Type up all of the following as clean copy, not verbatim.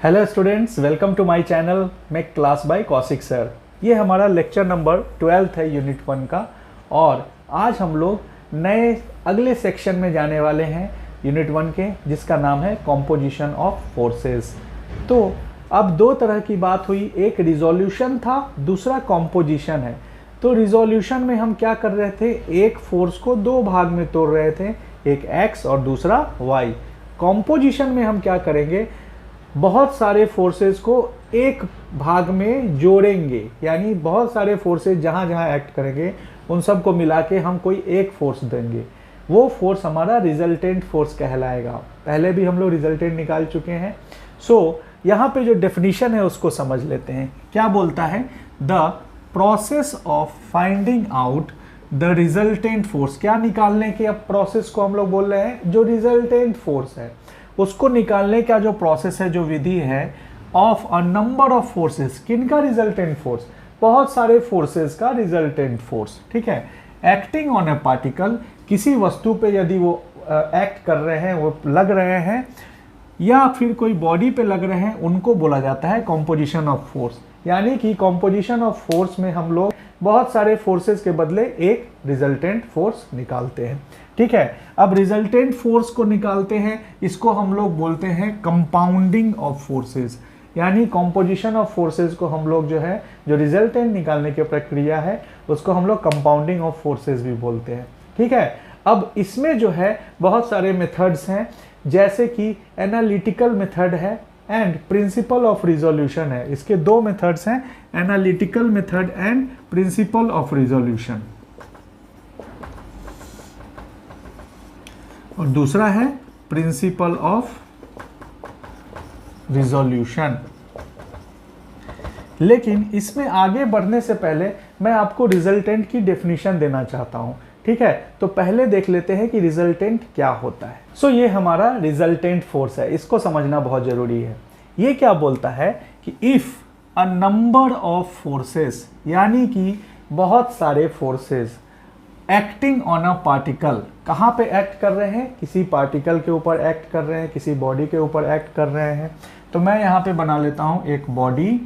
Hello students, welcome to my channel make class by Kaushik sir. ये हमारा lecture number 12 है unit 1 का। और आज हम लोग नए अगले सेक्शन में जाने वाले हैं यूनिट 1 के, जिसका नाम है कॉम्पोजिशन ऑफ फोर्सेस। तो अब दो तरह की बात हुई, एक रिजोल्यूशन था, दूसरा कॉम्पोजिशन है। तो रिजोल्यूशन में हम क्या कर रहे थे, एक फोर्स को दो भाग में तोड़ रहे थे, एक एक्स और दूसरा वाई। कॉम्पोजिशन में हम क्या करेंगे, बहुत सारे फोर्सेस को एक भाग में जोड़ेंगे, यानी बहुत सारे फोर्सेस जहाँ जहाँ एक्ट करेंगे उन सब को मिला के हम कोई एक फोर्स देंगे। वो फोर्स हमारा रिजल्टेंट फोर्स कहलाएगा। पहले भी हम लोग रिजल्टेंट निकाल चुके हैं। यहाँ पे जो डेफिनेशन है उसको समझ लेते हैं। क्या बोलता है, the process of finding out the resultant force. क्या निकालने के अब प्रोसेस को हम लोग बोल रहे हैं, जो रिजल्टेंट फोर्स है उसको निकालने का जो प्रोसेस है, जो विधि है, of a number of forces. किनका रिजल्टेंट फोर्स, बहुत सारे फोर्सेस का रिजल्टेंट फोर्स। ठीक है, एक्टिंग ऑन ए पार्टिकल, किसी वस्तु पे यदि वो एक्ट कर रहे हैं, वो लग रहे हैं या फिर कोई बॉडी पे लग रहे हैं, उनको बोला जाता है कॉम्पोजिशन ऑफ फोर्स। यानी कि कॉम्पोजिशन ऑफ फोर्स में हम लोग बहुत सारे फोर्सेस के बदले एक रिजल्टेंट फोर्स निकालते हैं। ठीक है, अब रिजल्टेंट फोर्स को निकालते हैं, इसको हम लोग बोलते हैं कंपाउंडिंग ऑफ फोर्सेस। यानी कॉम्पोजिशन ऑफ फोर्सेस को हम लोग जो है, जो रिजल्टेंट निकालने की प्रक्रिया है, उसको हम लोग कंपाउंडिंग ऑफ फोर्सेस भी बोलते हैं। ठीक है, अब इसमें जो है बहुत सारे मेथड्स हैं, जैसे कि एनालिटिकल मेथड है एंड प्रिंसिपल ऑफ रिजोल्यूशन है। इसके दो मेथड्स हैं, analytical method and principle of resolution, और दूसरा है प्रिंसिपल ऑफ रिजोल्यूशन। लेकिन इसमें आगे बढ़ने से पहले मैं आपको रिजल्टेंट की डेफिनेशन देना चाहता हूं। ठीक है, तो पहले देख लेते हैं कि रिजल्टेंट क्या होता है। ये हमारा रिजल्टेंट फोर्स है, इसको समझना बहुत जरूरी है। ये क्या बोलता है कि if a number of forces, यानी कि बहुत सारे forces acting on a particle, कहाँ पे एक्ट कर रहे हैं, किसी पार्टिकल के ऊपर एक्ट कर रहे हैं, किसी बॉडी के ऊपर एक्ट कर रहे हैं। तो मैं यहाँ पे बना लेता हूँ एक बॉडी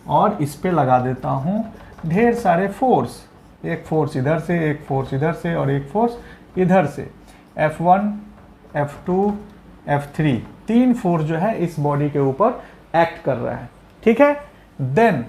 और इस पे लगा देता हूँ ढेर सारे फोर्स, एक फोर्स इधर से, एक फोर्स इधर से और एक फोर्स इधर से। F1, F2, F3, तीन फोर्स जो है इस बॉडी के ऊपर एक्ट कर रहा है। ठीक है, देन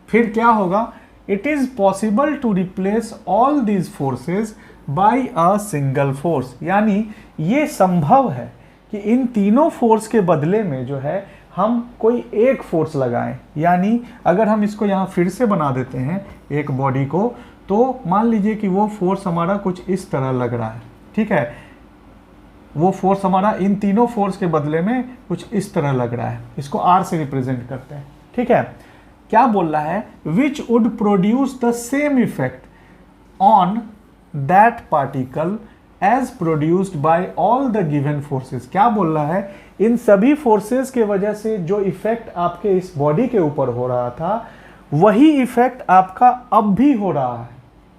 फिर क्या होगा, it is possible to replace all these forces by a single force. यानी ये संभव है कि इन तीनों फोर्स के बदले में जो है हम कोई एक फोर्स लगाएं। यानी अगर हम इसको यहाँ फिर से बना देते हैं एक बॉडी को, तो मान लीजिए कि वो फोर्स हमारा कुछ इस तरह लग रहा है। ठीक है, वो फोर्स हमारा इन तीनों फोर्स के बदले में कुछ इस तरह लग रहा है। इसको R से रिप्रेजेंट करते हैं। ठीक है, क्या बोल रहा है, which would produce the same effect on that particle as produced by all the given forces. क्या बोल रहा है, इन सभी फोर्सेस के वजह से जो इफेक्ट आपके इस बॉडी के ऊपर हो रहा था, वही इफेक्ट आपका अब भी हो रहा है।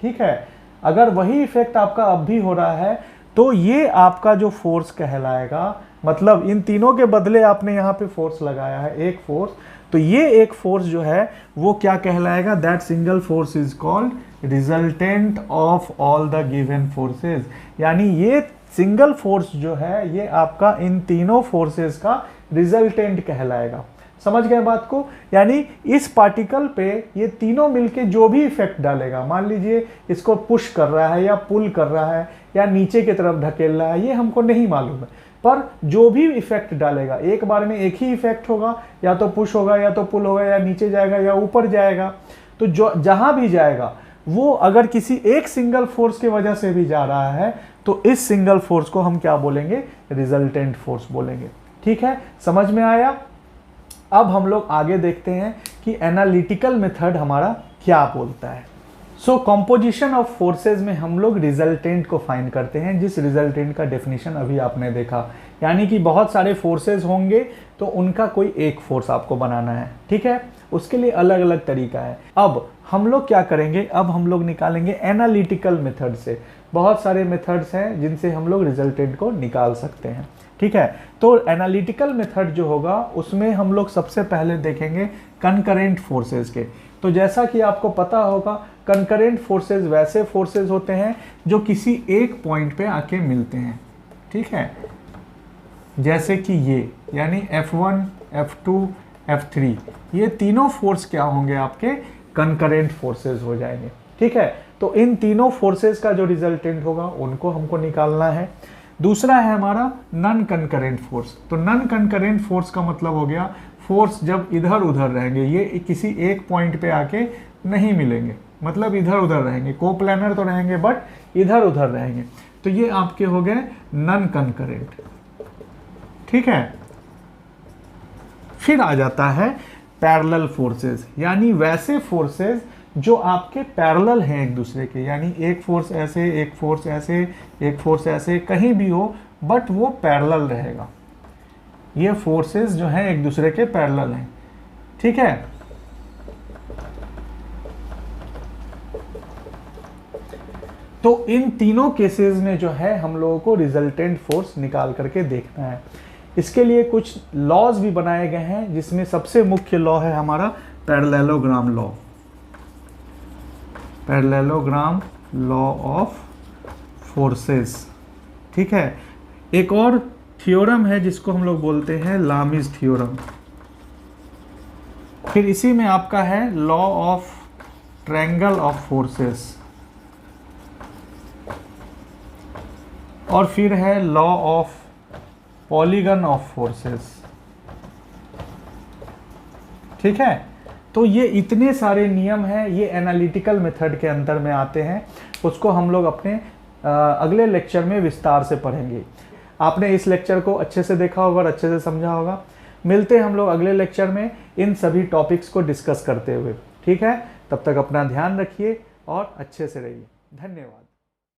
ठीक है, अगर वही इफेक्ट आपका अब भी हो रहा है तो ये आपका जो फोर्स कहलाएगा। मतलब इन तीनों के बदले आपने यहाँ पे फोर्स लगाया है, एक फोर्स, तो ये एक फोर्स जो है वो क्या कहलाएगा, that single force is called resultant of all the given forces. यानी ये सिंगल फोर्स जो है ये आपका इन तीनों फोर्सेस का रिजल्टेंट कहलाएगा। समझ गए बात को। यानी इस पार्टिकल पे ये तीनों मिलके जो भी इफेक्ट डालेगा, मान लीजिए इसको पुश कर रहा है या पुल कर रहा है या नीचे की तरफ ढकेल रहा है, ये हमको नहीं मालूम है, पर जो भी इफेक्ट डालेगा एक बार में एक ही इफेक्ट होगा, या तो पुश होगा या तो पुल होगा, या नीचे जाएगा या ऊपर जाएगा। तो जो जहां भी जाएगा वो अगर किसी एक सिंगल फोर्स की वजह से भी जा रहा है, तो इस सिंगल फोर्स को हम क्या बोलेंगे, रिजल्टेंट फोर्स बोलेंगे। ठीक है, समझ में आया। अब हम लोग आगे देखते हैं कि एनालिटिकल मेथड हमारा क्या बोलता है। कॉम्पोजिशन ऑफ फोर्सेस में हम लोग रिजल्टेंट को फाइंड करते हैं, जिस रिजल्टेंट का डेफिनेशन अभी आपने देखा। यानी कि बहुत सारे फोर्सेस होंगे तो उनका कोई एक फोर्स आपको बनाना है। ठीक है, उसके लिए अलग अलग तरीका है। अब हम लोग क्या करेंगे, अब हम लोग निकालेंगे एनालिटिकल मेथड से। बहुत सारे मेथड्स हैं जिनसे हम लोग रिजल्टेंट को निकाल सकते हैं। ठीक है। तो एनालिटिकल मेथड जो होगा उसमें हम लोग सबसे पहले देखेंगे कंकरेंट फोर्सेस के। तो जैसा कि आपको पता होगा कंकरेंट फोर्सेस वैसे फोर्सेस होते हैं जो किसी एक पॉइंट पे आके मिलते हैं, ठीक है। जैसे कि ये यानी F1, F2, F3 ये तीनों फोर्स क्या होंगे, आपके कंकरेंट फोर्सेस हो जाएंगे, ठीक है। तो इन तीनों फोर्सेस का जो रिजल्टेंट होगा उनको हमको निकालना है। दूसरा है हमारा नन कंकरेंट फोर्स। तो नन कंकरेंट फोर्स का मतलब हो गया फोर्स जब इधर उधर रहेंगे, ये किसी एक पॉइंट पे आके नहीं मिलेंगे, मतलब इधर उधर रहेंगे, कोप्लानर तो रहेंगे बट इधर उधर रहेंगे, तो ये आपके हो गए नन कंकरेंट, ठीक है। फिर आ जाता है पैरेलल फोर्सेस, यानी वैसे फोर्सेस जो आपके पैरेलल हैं एक दूसरे के, यानी एक फोर्स ऐसे, एक फोर्स ऐसे, एक फोर्स ऐसे, कहीं भी हो बट वो पैरेलल रहेगा। ये फोर्सेस जो हैं एक दूसरे के पैरेलल हैं, ठीक है। तो इन तीनों केसेस में जो है हम लोगों को रिजल्टेंट फोर्स निकाल करके देखना है। इसके लिए कुछ लॉज भी बनाए गए हैं, जिसमें सबसे मुख्य लॉ है हमारा parallelogram law, parallelogram law of forces, ठीक है। एक और थ्योरम है जिसको हम लोग बोलते हैं लामीज थ्योरम। फिर इसी में आपका है law of triangle of forces, और फिर है law of polygon of forces, ठीक है। तो ये इतने सारे नियम हैं, ये एनालिटिकल मेथड के अंदर में आते हैं। उसको हम लोग अपने अगले लेक्चर में विस्तार से पढ़ेंगे। आपने इस लेक्चर को अच्छे से देखा होगा और अच्छे से समझा होगा। मिलते हैं हम लोग अगले लेक्चर में इन सभी टॉपिक्स को डिस्कस करते हुए, ठीक है। तब तक अपना ध्यान रखिए और अच्छे से रहिए। धन्यवाद।